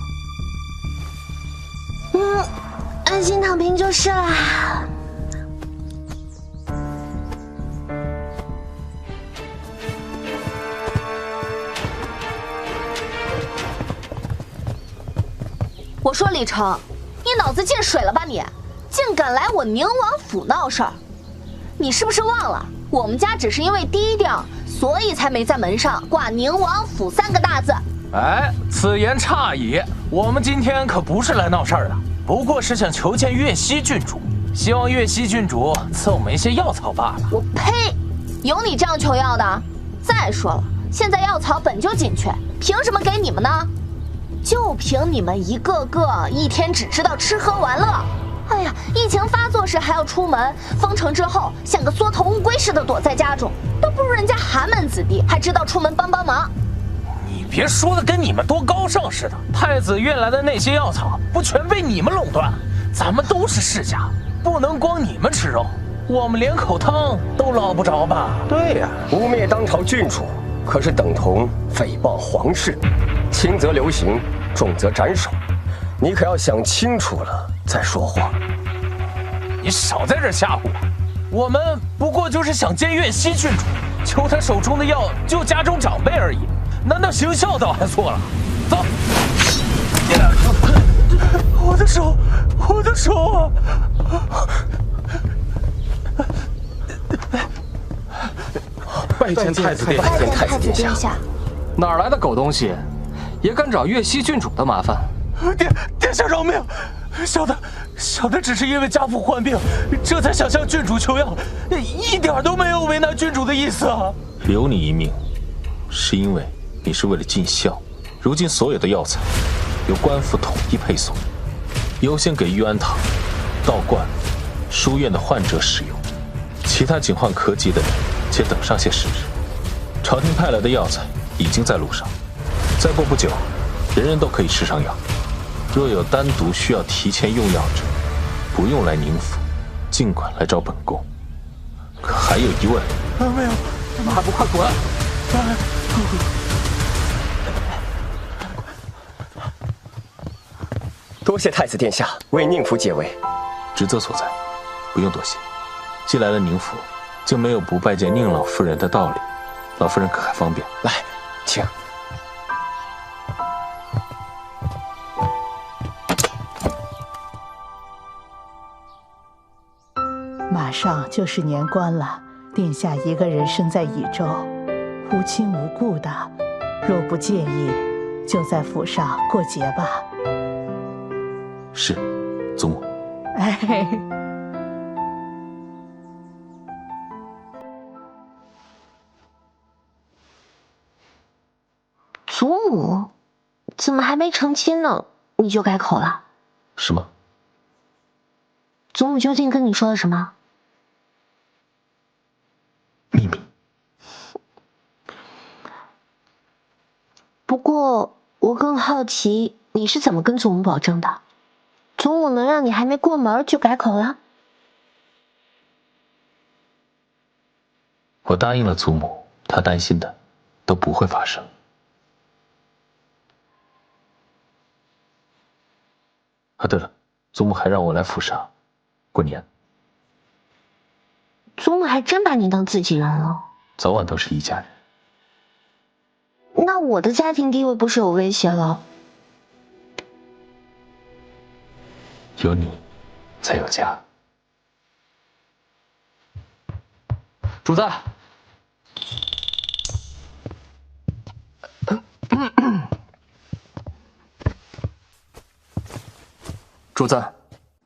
安心躺平就是啦。我说李成，你脑子进水了吧你？竟敢来我宁王府闹事儿！你是不是忘了，我们家只是因为低调，所以才没在门上挂宁王府3个大字。哎，此言差矣，我们今天可不是来闹事儿的，不过是想求见岳西郡主，希望岳西郡主赐我们一些药草罢了。我呸！有你这样求药的？再说了，现在药草本就紧缺，凭什么给你们呢？就凭你们一个个一天只知道吃喝玩乐。哎呀，疫情发作时还要出门，封城之后像个缩头乌龟似的躲在家中，都不如人家寒门子弟还知道出门帮忙。你别说的跟你们多高尚似的，太子运来的那些药草不全被你们垄断？咱们都是世家，不能光你们吃肉，我们连口汤都捞不着吧？对呀，污蔑当朝郡主，可是等同诽谤皇室，轻则流刑，重则斩首。你可要想清楚了再说话。你少在这吓唬我，我们不过就是想见岳西郡主，求他手中的药救家中长辈而已，难道行孝道还错了？走！我的手，我的手啊！拜见太子殿下，拜见太子殿下。哪来的狗东西，也敢找岳西郡主的麻烦？殿下饶命！小的只是因为家父患病，这才想向郡主求药，一点都没有为难郡主的意思啊！留你一命，是因为你是为了尽孝。如今所有的药材由官府统一配送，优先给玉安堂、道观、书院的患者使用，其他警患可及的人，且等上些时日。朝廷派来的药材已经在路上，再过不久，人人都可以吃上药。若有单独需要提前用药者，不用来宁府，尽管来找本宫。可还有疑问？没有，还不快滚！多谢太子殿下为宁府解围。职责所在，不用多谢。既来了宁府，就没有不拜见宁老夫人的道理。老夫人可还方便？来，请。上就是年关了，殿下一个人身在益州，无亲无故的，若不介意，就在府上过节吧。是，祖母。哎，祖母，怎么还没成亲呢，你就改口了？什么？祖母究竟跟你说了什么？秘密。不过我更好奇你是怎么跟祖母保证的？祖母能让你还没过门就改口了？我答应了祖母，她担心的都不会发生。啊，对了，祖母还让我来府上过年。祖母还真把你当自己人了。早晚都是一家人。那我的家庭地位不是有威胁了？有你，才有家。主子，主子，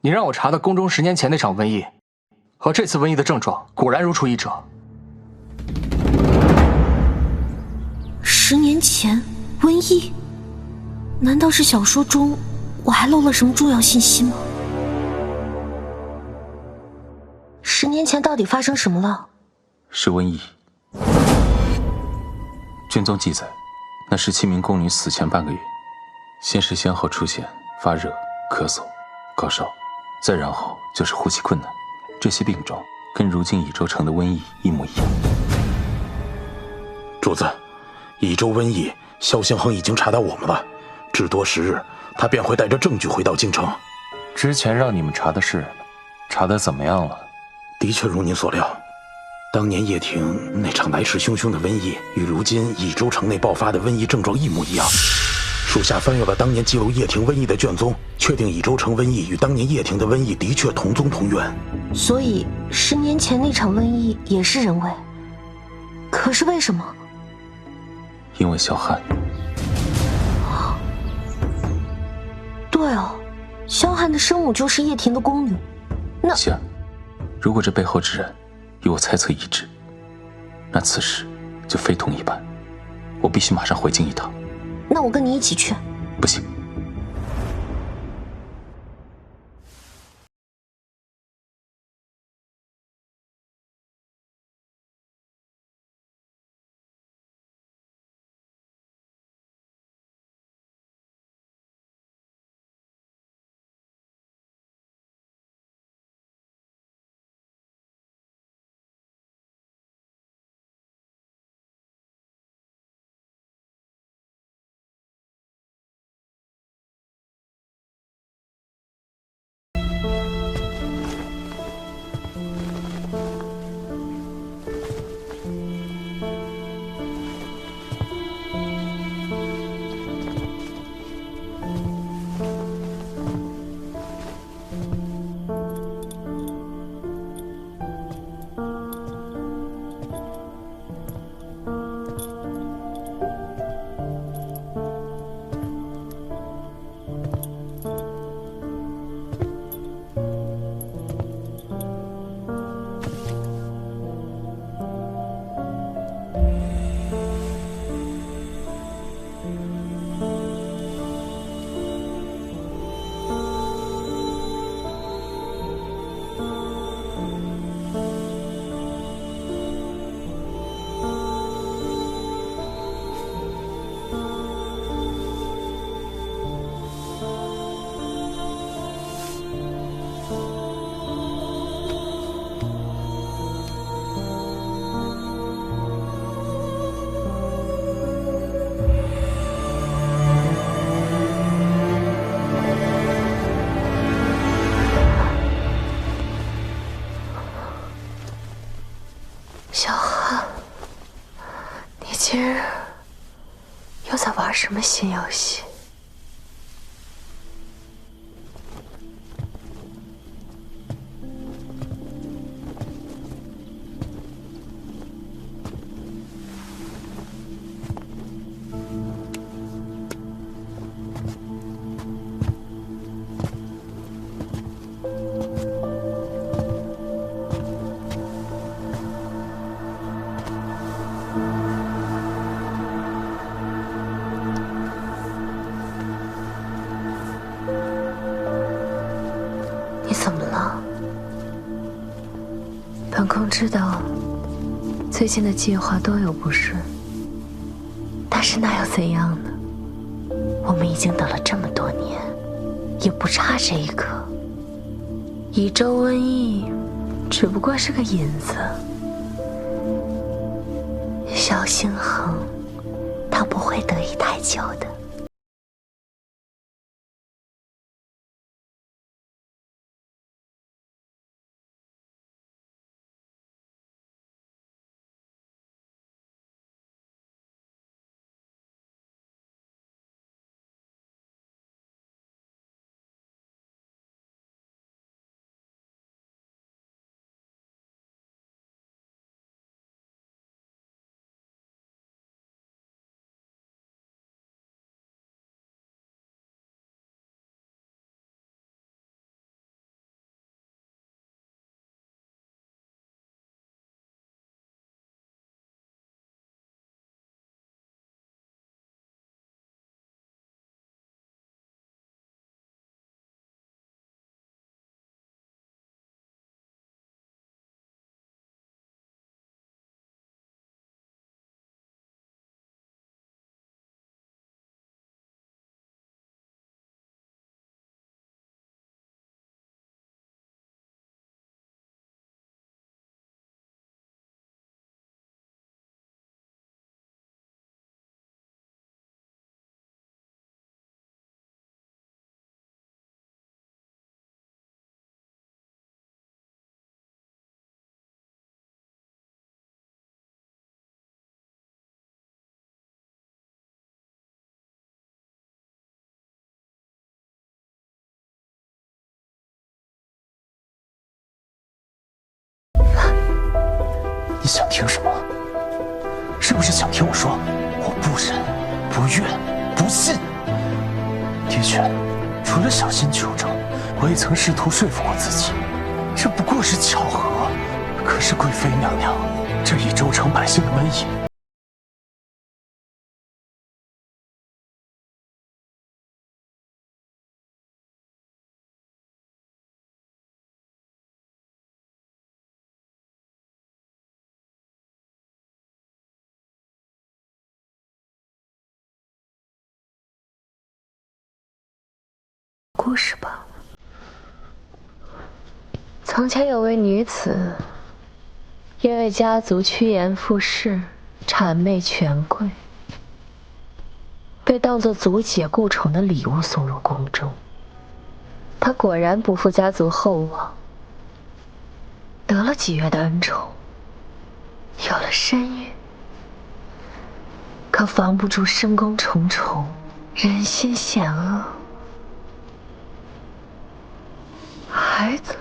你让我查的宫中10年前那场瘟疫，和这次瘟疫的症状果然如出一辙。10年前瘟疫，难道是小说中我还漏了什么重要信息吗？10年前到底发生什么了？是瘟疫。卷宗记载，那17名宫女死前半个月，先是先后出现发热、咳嗽、高烧，再然后就是呼吸困难，这些病状跟如今益州城的瘟疫一模一样。主子，益州瘟疫，萧兴亨已经查到我们了，至多10日，他便会带着证据回到京城。之前让你们查的事，查得怎么样了？的确如您所料，当年叶庭那场来势汹汹的瘟疫，与如今益州城内爆发的瘟疫症状一模一样。属下翻阅了当年记录叶庭瘟疫的卷宗，确定益州城瘟疫与当年叶庭的瘟疫的确同宗同源。所以10年前那场瘟疫也是人为，可是为什么？因为萧汉。对哦，萧汉的生母就是叶庭的宫女。那希儿，如果这背后之人与我猜测一致，那此事就非同一般。我必须马上回京一趟。那我跟你一起去。不行。小汉，你今日又在玩什么新游戏？公知道，最近的计划多有不顺，但是那又怎样呢？我们已经等了这么多年，也不差这一个。乙州瘟疫只不过是个引子，萧星恒，他不会得意太久的。你想听什么？是不是想听我说我不忍、不怨、不信？的确，除了小心求证，我也曾试图说服过自己，这不过是巧合。可是贵妃娘娘，这一州城百姓的瘟疫，故事吧。从前有位女子，因为家族趋炎附势，谄媚权贵，被当作族姐顾宠的礼物送入宫中。她果然不负家族厚望，得了几月的恩宠，有了身孕。可防不住深宫重重，人心险恶，孩子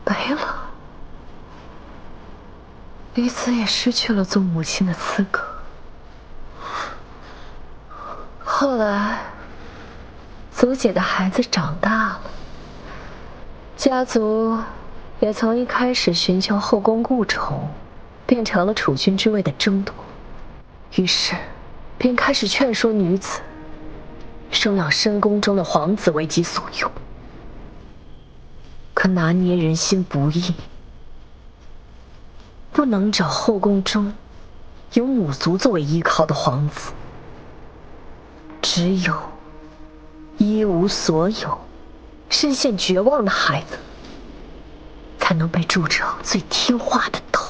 没了，女子也失去了做母亲的资格。后来，族姐的孩子长大了，家族也从一开始寻求后宫顾宠，变成了储君之位的争夺。于是，便开始劝说女子收养深宫中的皇子为己所用。可拿捏人心不易，不能找后宫中有母族作为依靠的皇子，只有一无所有、深陷绝望的孩子，才能被铸成最听话的头。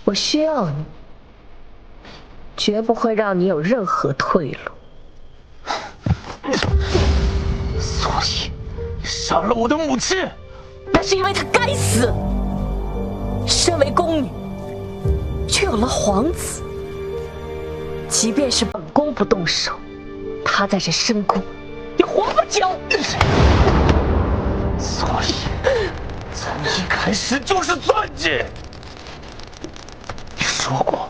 我需要你，绝不会让你有任何退路。所以，你杀了我的母亲，那是因为她该死。身为宫女，却有了皇子，即便是本宫不动手，她在这深宫也活不久。所以，从一开始就是算计。你说过，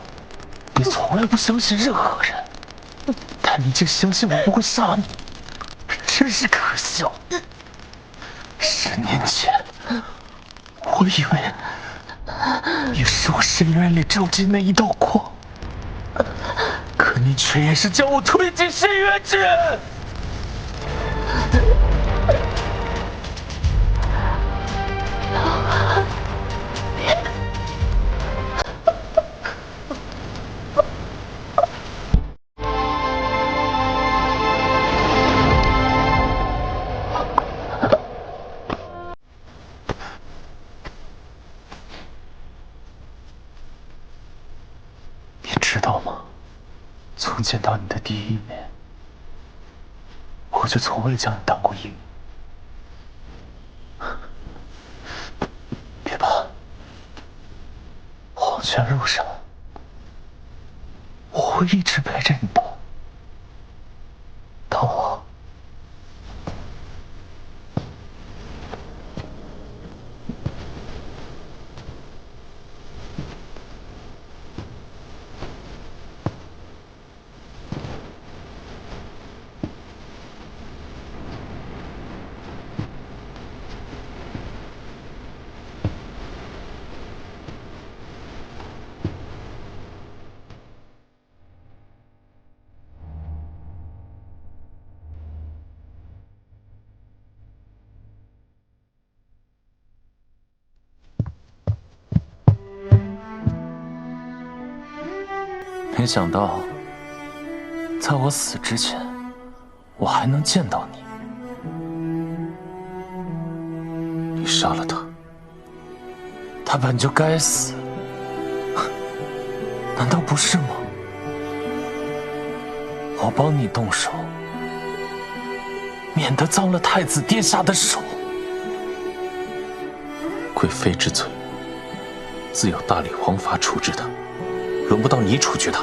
你从来不相信任何人，但你竟相信我不会杀你，真是可笑。10年前，我以为你是我深渊里照进那一道光，可你却也是将我推进深渊之人。见到你的第一面，我就从未将你当过一人。别怕，黄泉路上，我会一直陪着你的。到我。没想到，在我死之前，我还能见到你。你杀了他，他本就该死，难道不是吗？我帮你动手，免得脏了太子殿下的手。贵妃之罪，自有大理皇法处置他，轮不到你处决他。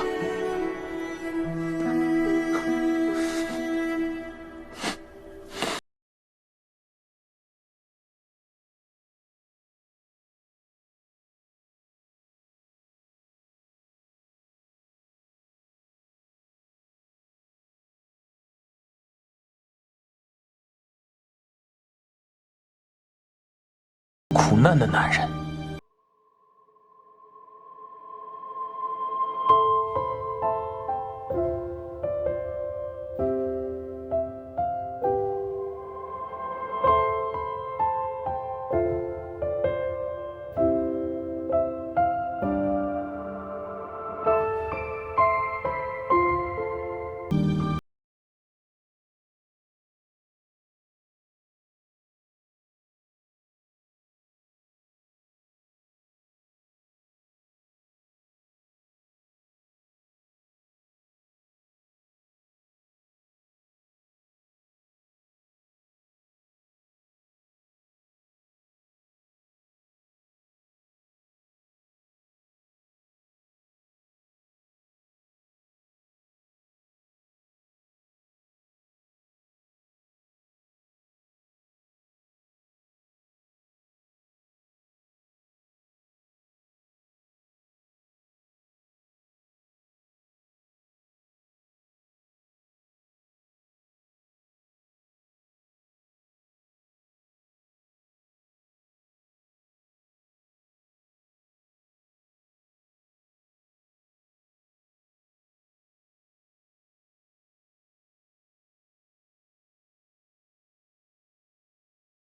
苦难的男人。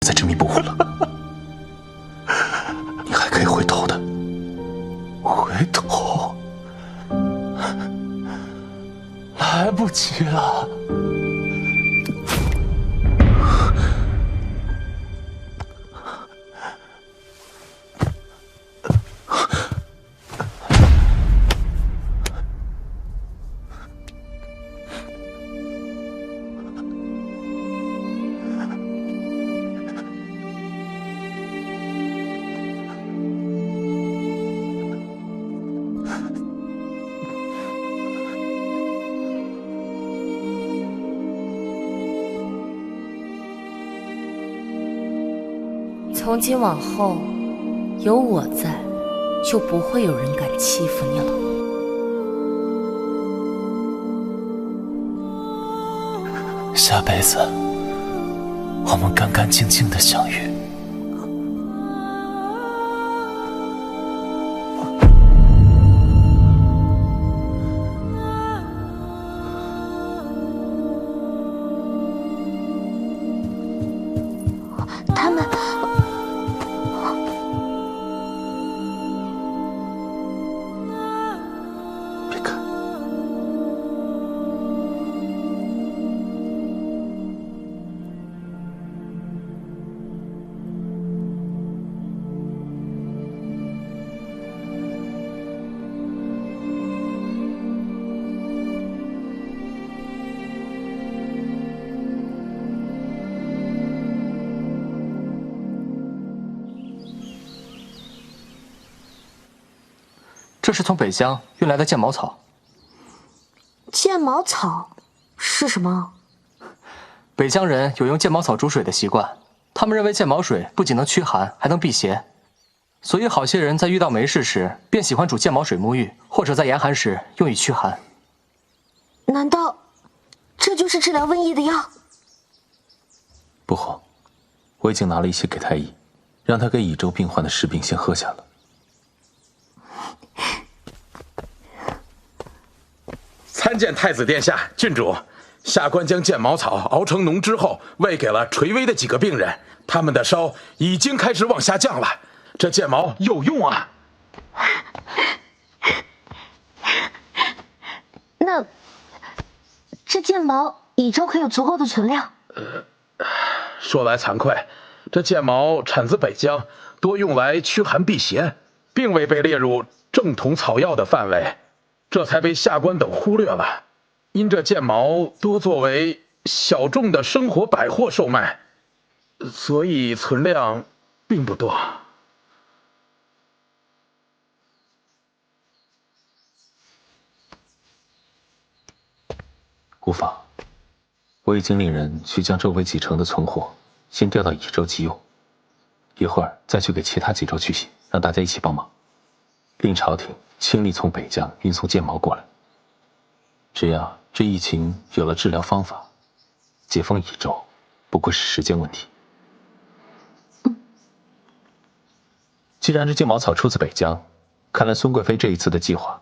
再执迷不悟了，你还可以回头的。回头，来不及了。从今往后，有我在，就不会有人敢欺负你了。下辈子，我们干干净净的相遇。他们。这是从北疆运来的剑毛草。剑毛草是什么？北疆人有用剑毛草煮水的习惯，他们认为剑毛水不仅能驱寒，还能辟邪，所以好些人在遇到没事时，便喜欢煮剑毛水沐浴，或者在严寒时用以驱寒。难道这就是治疗瘟疫的药？不好，我已经拿了一些给太医，让他给乙州病患的士兵先喝下了。参见太子殿下、郡主。下官将剑毛草熬成浓之后，喂给了垂危的几个病人，他们的烧已经开始往下降了。这剑毛有用啊！那这剑毛乙州可有足够的存量？说来惭愧，这剑毛产自北疆，多用来驱寒辟邪，并未被列入正统草药的范围，这才被下官等忽略了。因这剑毛多作为小众的生活百货售卖，所以存量并不多。无妨，我已经令人去将周围几城的存货先调到乙州急用，一会儿再去给其他几州去信，让大家一起帮忙，令朝廷倾力从北疆运送剑毛过来。只要这疫情有了治疗方法，解封乙州不过是时间问题。既然这剑毛草出自北疆，看来孙贵妃这一次的计划，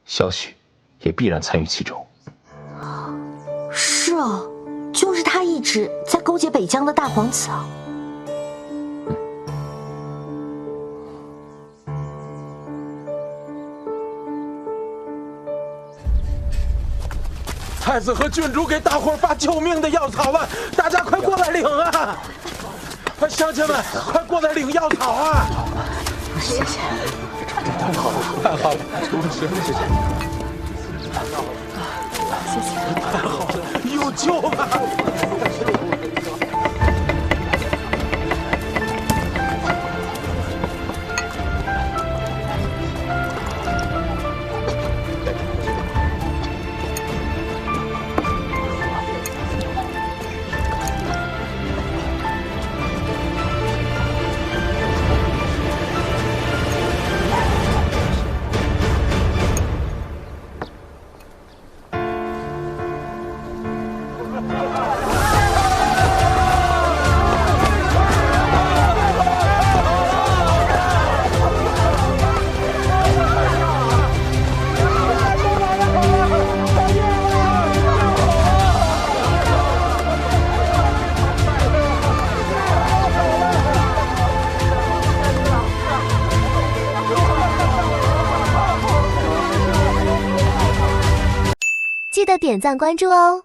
萧许也必然参与其中。是啊，就是他一直在勾结北疆的大皇子啊。太子和郡主给大伙儿发救命的药草了，大家快过来领啊！乡亲们，快过来领药草啊！谢谢，太好了，太好了，谢谢，谢谢，太好了，有救了！记得点赞关注哦。